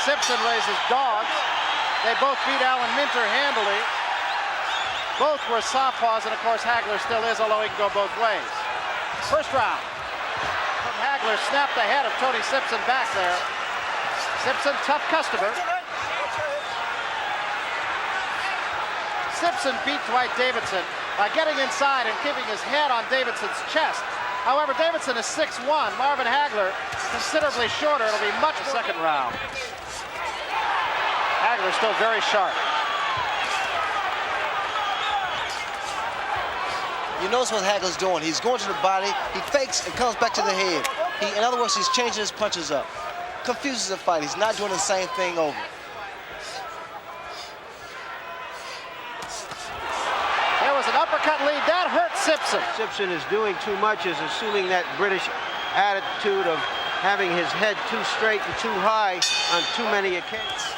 Simpson raises dogs. They both beat Alan Minter handily. Both were southpaws, and of course Hagler still is, although he can go both ways. First round. From Hagler, snapped the head of Tony Simpson back there. Simpson, tough customer. Simpson beat Dwight Davidson by getting inside and keeping his head on Davidson's chest. However, Davidson is 6'1". Marvin Hagler considerably shorter. It'll be much second round. Hagler still very sharp. You notice what Hagler's doing. He's going to the body, he fakes and comes back to the head. In other words, he's changing his punches up. Confuses the fight. He's not doing the same thing over. There was an uppercut lead. That hurt Simpson. Simpson is doing too much, is assuming that British attitude of having his head too straight and too high on too many occasions.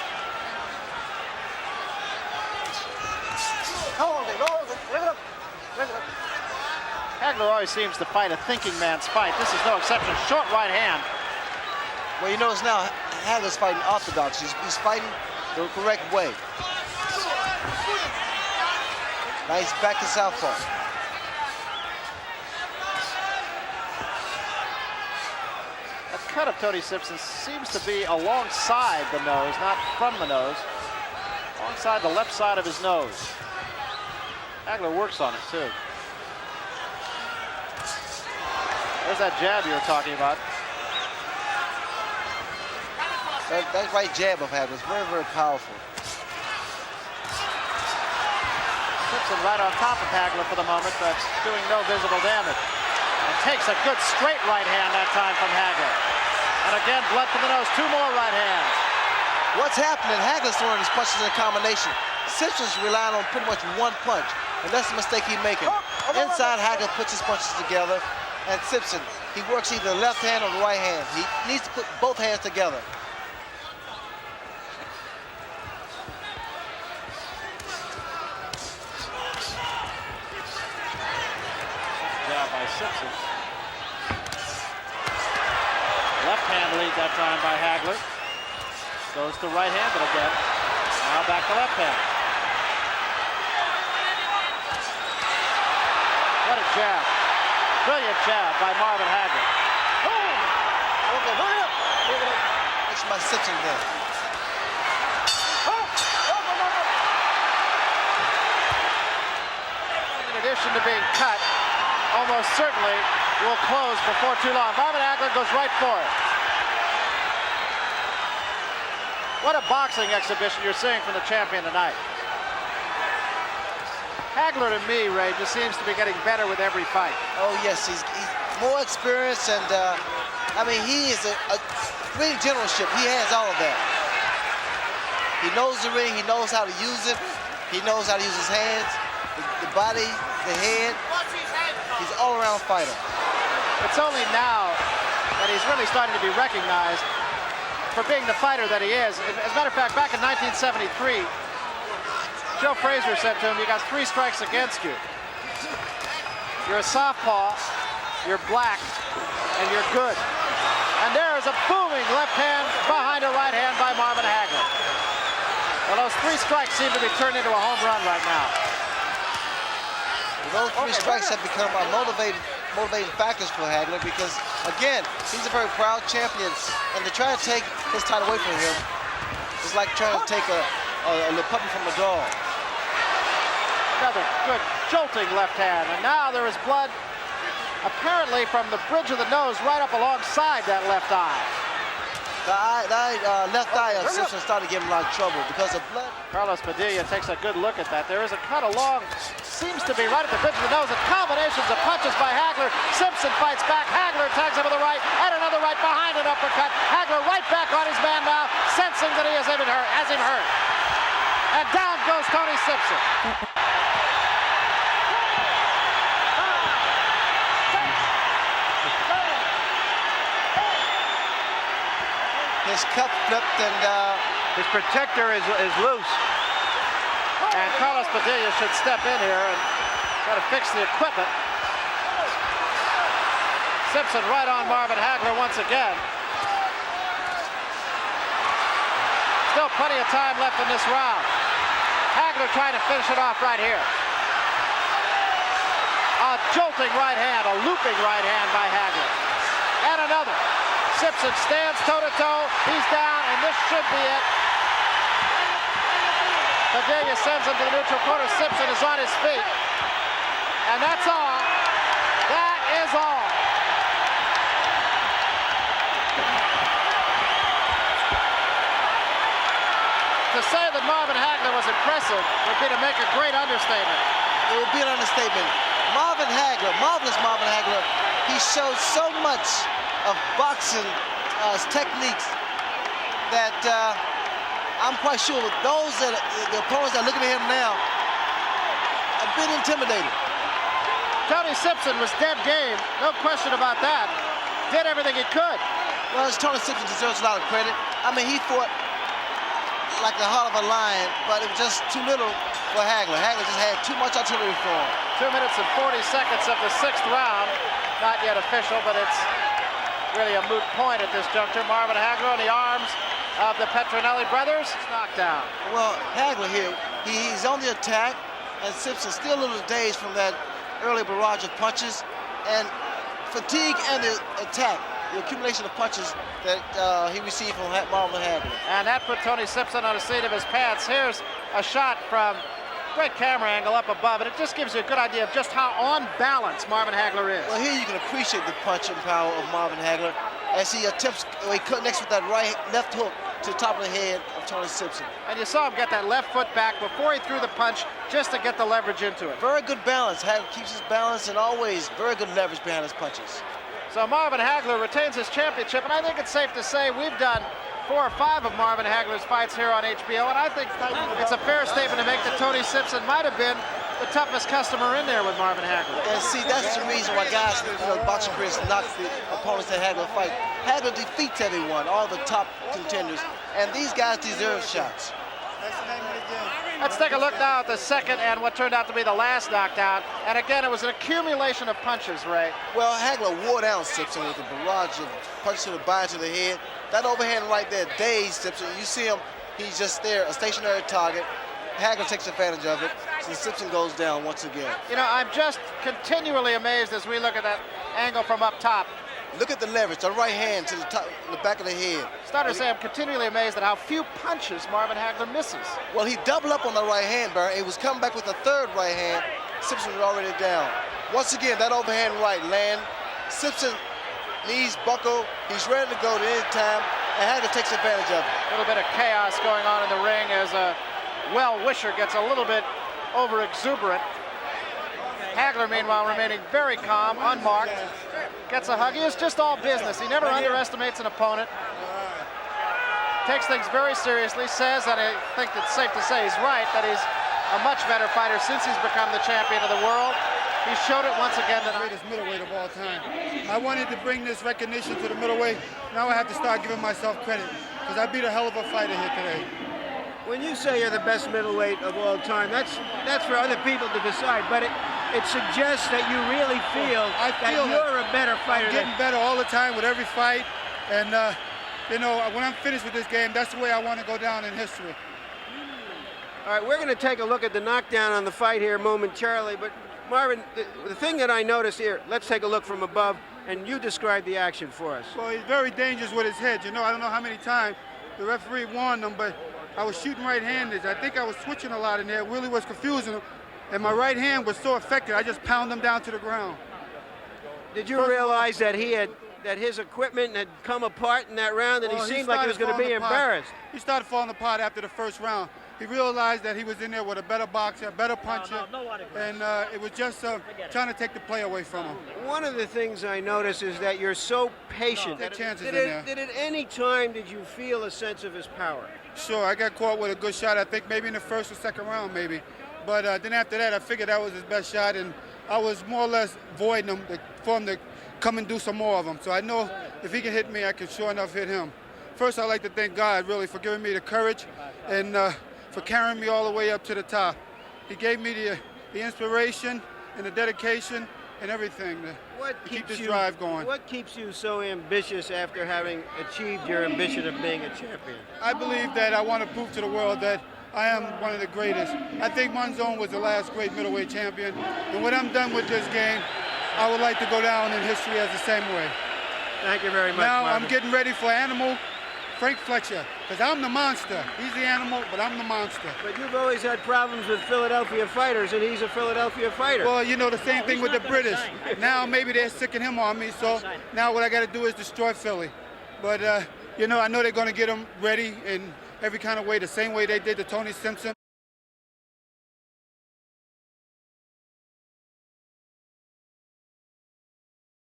Hold it, hold it. Bring it up. Bring it up. Hagler always seems to fight a thinking man's fight. This is no exception. Short right hand. Well, you notice now, Hagler's fighting orthodox. He's fighting the correct way. Now he's back to southpaw. That cut of Tony Simpson seems to be alongside the nose, not from the nose. Alongside the left side of his nose. Hagler works on it, too. There's that jab you were talking about. That right jab of Hagler is very, very powerful. Simpson right on top of Hagler for the moment, but doing no visible damage. And takes a good straight right hand that time from Hagler. And again, blood from the nose. Two more right hands. What's happening? Hagler's throwing his punches in a combination. Simpson's relying on pretty much one punch, and that's the mistake he's making. Inside, Hagler puts his punches together, and Simpson, he works either the left hand or the right hand. He needs to put both hands together. Jab by Simpson. Left hand lead that time by Hagler. Goes to right-handed again. Now back to left hand. What a jab. Brilliant jab by Marvin Hagler. Okay, bring it up. Bring it up. That's my Simpson there. In addition to being cut, almost certainly will close before too long. Marvin Hagler goes right for it. What a boxing exhibition you're seeing from the champion tonight. Hagler, to me, Ray, just seems to be getting better with every fight. Oh, yes, he's more experienced, and, I mean, he is a ring generalship. He has all of that. He knows the ring. He knows how to use it. He knows how to use his hands, the body, the head. He's an all-around fighter. It's only now that he's really starting to be recognized for being the fighter that he is. As a matter of fact, back in 1973, Joe Frazier said to him, "You got 3 strikes against you. You're a southpaw, you're black, and you're good." And there is a booming left hand behind a right hand by Marvin Hagler. Well, those 3 strikes seem to be turned into a home run right now. Those 3 strikes have become a motivating factors for Hagler because, again, he's a very proud champion, and to try to take his title away from him is like trying to take a little puppy from a dog. Another good jolting left hand, and now there is blood apparently from the bridge of the nose right up alongside that left eye. The left eye of Simpson started giving him a lot of trouble because of blood. Carlos Padilla takes a good look at that. There is a cut along, seems to be right at the bridge of the nose, and combinations of punches by Hagler. Simpson fights back. Hagler tags him with a right, and another right behind an uppercut. Hagler right back on his man now, sensing that he has him hurt. And down goes Tony Simpson. His cup flipped, and his protector is loose. And Carlos Padilla should step in here and try to fix the equipment. Simpson right on Marvin Hagler once again. Still plenty of time left in this round. Hagler trying to finish it off right here. A jolting right hand, a looping right hand by Hagler. And another. Simpson stands toe-to-toe. He's down, and this should be it. Padilla sends him to the neutral corner. Simpson is on his feet. And that's all. That is all. To say that Marvin Hagler was impressive would be to make a great understatement. It would be an understatement. Marvelous Marvin Hagler, he showed so much of boxing techniques that I'm quite sure those that the opponents that are looking at him now a bit intimidated. Tony Simpson was dead game, no question about that. Did everything he could. Well, Tony Simpson deserves a lot of credit. I mean, he fought like the heart of a lion, but it was just too little for Hagler. Hagler just had too much artillery for him. 2 minutes and 40 seconds of the 6th round. Not yet official, but it's really a moot point at this juncture. Marvin Hagler on the arms of the Petronelli brothers. Knocked down. Well, Hagler here, he's on the attack, and Simpson still a little dazed from that early barrage of punches, and fatigue and the attack, the accumulation of punches that he received from Marvin Hagler. And that put Tony Simpson on the seat of his pants. Here's a shot from great camera angle up above, and it just gives you a good idea of just how on balance Marvin Hagler is. Well, here you can appreciate the punching power of Marvin Hagler as he attempts, he connects with that left hook to the top of the head of Tony Simpson. And you saw him get that left foot back before he threw the punch just to get the leverage into it. Very good balance. Hagler keeps his balance and always very good leverage behind his punches. So Marvin Hagler retains his championship, and I think it's safe to say we've done 4 or 5 of Marvin Hagler's fights here on HBO, and I think it's a fair statement to make that Tony Simpson might have been the toughest customer in there with Marvin Hagler. And see, that's the reason why guys, boxing careers knock the opponents that Hagler fight. Hagler defeats everyone, all the top contenders, and these guys deserve shots. Let's take a look now at the second and what turned out to be the last knockdown. And again, it was an accumulation of punches, Ray. Well, Hagler wore down Simpson with a barrage of punches to the body, to the head. That overhand right there dazed Simpson. You see him, he's just there, a stationary target. Hagler takes advantage of it, so Simpson goes down once again. You know, I'm just continually amazed as we look at that angle from up top. Look at the leverage, the right hand to the top, the back of the head. Started to say I'm continually amazed at how few punches Marvin Hagler misses. Well, he doubled up on the right hand, Barry. He was coming back with a third right hand. Simpson was already down. Once again, that overhand right land. Simpson knees buckle. He's ready to go at any time, and Hagler takes advantage of it. A little bit of chaos going on in the ring as a well-wisher gets a little bit over-exuberant. Hagler, meanwhile, remaining very calm, unmarked. Gets a hug. He is just all business. He never underestimates an opponent. Takes things very seriously. Says, and I think it's safe to say he's right, that he's a much better fighter since he's become the champion of the world. He showed it once again tonight. Greatest middleweight of all time. I wanted to bring this recognition to the middleweight. Now I have to start giving myself credit because I beat a hell of a fighter here today. When you say you're the best middleweight of all time, that's for other people to decide, but it suggests that you really feel that you're a better fighter. I'm getting better all the time with every fight, and you know, when I'm finished with this game, that's the way I want to go down in history. All right, we're going to take a look at the knockdown on the fight here momentarily, but Marvin, the thing that I noticed here, let's take a look from above, and you describe the action for us. Well, he's very dangerous with his head. You know, I don't know how many times the referee warned him, but I was shooting right-handed. I think I was switching a lot in there. It really was confusing him. And my right hand was so effective, I just pounded him down to the ground. Did you realize that that his equipment had come apart in that round, and he seemed like he was going to be embarrassed? He started falling apart after the first round. He realized that he was in there with a better boxer, a better puncher, and it was just trying to take the play away from him. One of the things I notice is that you're so patient. Did at any time did you feel a sense of his power? Sure, I got caught with a good shot, I think maybe in the first or second round, maybe. But then after that, I figured that was his best shot, and I was more or less voiding him for him to come and do some more of them. So I know if he can hit me, I can sure enough hit him. First, I'd like to thank God, really, for giving me the courage and for carrying me all the way up to the top. He gave me the inspiration and the dedication and everything. What to keep keeps this you, drive going. What keeps you so ambitious after having achieved your ambition of being a champion? I believe that I want to prove to the world that I am one of the greatest. I think Monzon was the last great middleweight champion. And when I'm done with this game, I would like to go down in history as the same way. Thank you very much, Now Marvin. I'm getting ready for Animal Frank Fletcher, because I'm the monster. He's the animal, but I'm the monster. But you've always had problems with Philadelphia fighters, and he's a Philadelphia fighter. Well, you know, the same thing with the British. Now maybe they're sicking him on me, so now what I got to do is destroy Philly. But, you know, I know they're going to get him ready in every kind of way, the same way they did to Tony Simpson.